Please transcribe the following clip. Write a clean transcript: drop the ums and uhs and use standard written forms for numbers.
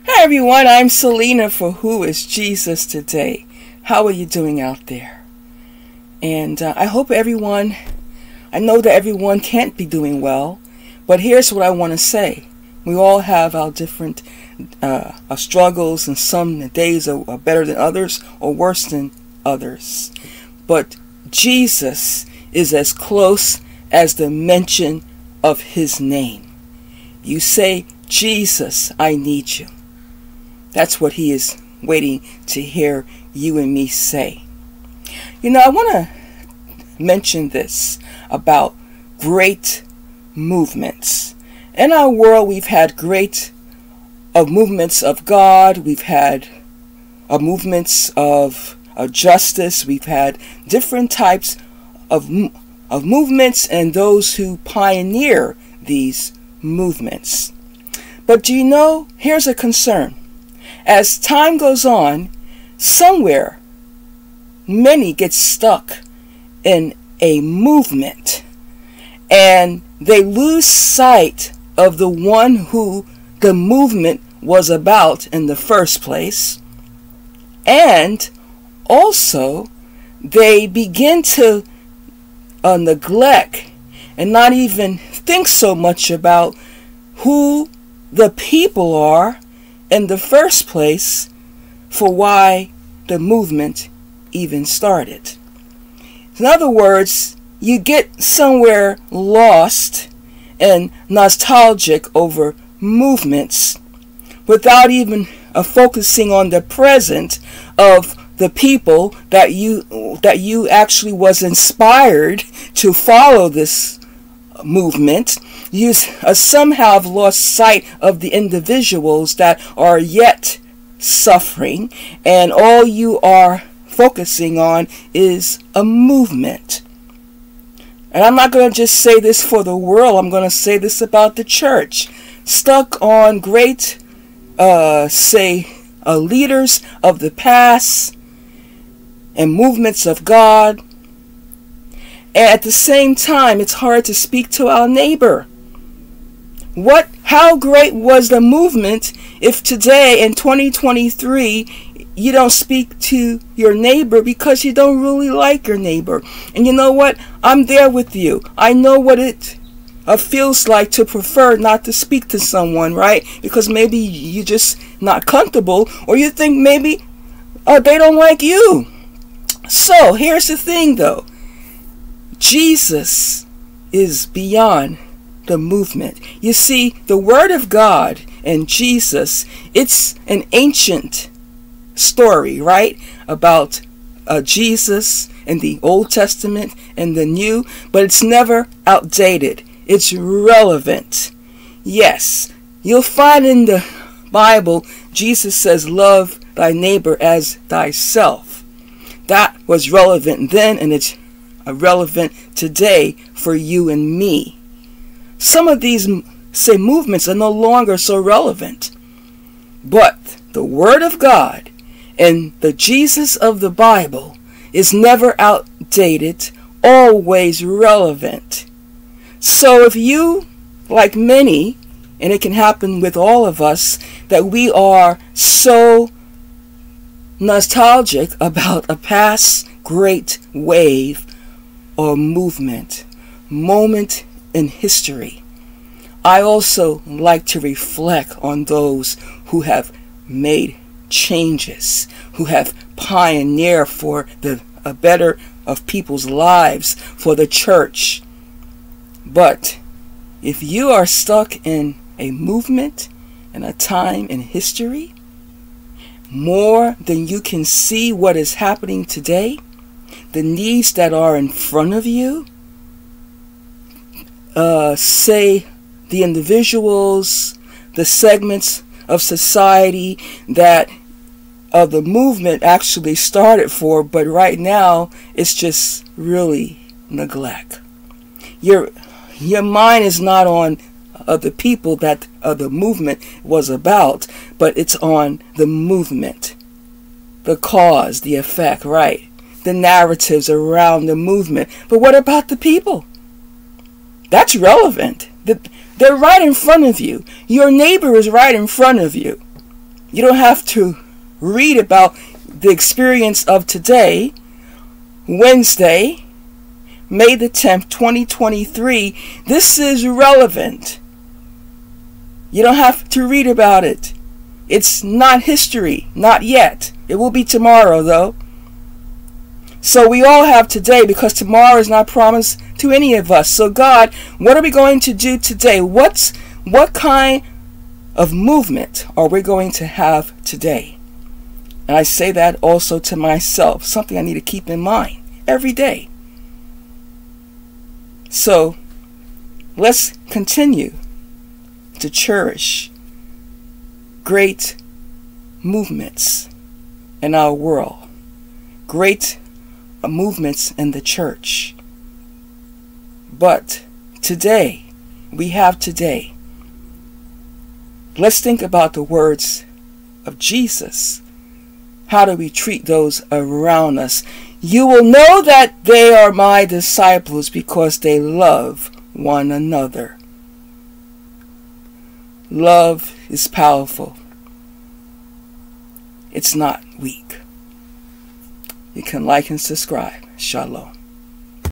Hi everyone, I'm Selena for Who is Jesus Today. How are you doing out there? And I know that everyone can't be doing well, but here's what I want to say. We all have our different our struggles, and some days are better than others or worse than others. But Jesus is as close as the mention of his name. You say, Jesus, I need you. That's what he is waiting to hear you and me say. You know, I want to mention this about great movements. In our world, we've had great movements of God. We've had movements of justice. We've had different types of movements and those who pioneer these movements. But do you know, here's a concern. As time goes on, somewhere, many get stuck in a movement and they lose sight of the one who the movement was about in the first place. And also, they begin to neglect and not even think so much about who the people are in the first place for why the movement even started. In other words, you get somewhere lost and nostalgic over movements without even focusing on the present of the people that you actually was inspired to follow this movement. You somehow have lost sight of the individuals that are yet suffering, and all you are focusing on is a movement. And I'm not going to just say this for the world, I'm going to say this about the church. Stuck on great, leaders of the past and movements of God. And at the same time, it's hard to speak to our neighbor. How great was the movement if today in 2023 you don't speak to your neighbor because you don't really like your neighbor? And you know what? I'm there with you. I know what it feels like to prefer not to speak to someone, right? Because maybe you're just not comfortable, or you think maybe they don't like you. So here's the thing though. Jesus is beyond the movement. You see, the Word of God and Jesus, it's an ancient story, right? About Jesus in the Old Testament and the New, but it's never outdated. It's relevant. Yes, you'll find in the Bible, Jesus says, love thy neighbor as thyself. That was relevant then, and it's relevant today for you and me. Some of these movements are no longer so relevant, but the Word of God and the Jesus of the Bible is never outdated, always relevant. So if you, like many, and it can happen with all of us, that we are so nostalgic about a past great wave or movement, moment in history, I also like to reflect on those who have made changes, who have pioneered for the better of people's lives, for the church. But if you are stuck in a movement and a time in history, more than you can see what is happening today, the needs that are in front of you, say the individuals, the segments of society that the movement actually started for, but right now it's just really neglect. Your mind is not on the people that the movement was about, but it's on the movement, the cause, the effect, right? The narratives around the movement. But what about the people? That's relevant. They're right in front of you. Your neighbor is right in front of you. You don't have to read about the experience of today, Wednesday, May the 10th, 2023. This is relevant. You don't have to read about it. It's not history, not yet. It will be tomorrow, though. So we all have today, because tomorrow is not promised to any of us. So God, what are we going to do today? What kind of movement are we going to have today? And I say that also to myself, something I need to keep in mind every day. So let's continue to cherish great movements in our world, great movements in the church. But today, we have today. Let's think about the words of Jesus. How do we treat those around us? You will know that they are my disciples because they love one another. Love is powerful. It's not weak. You can like and subscribe. Shalom.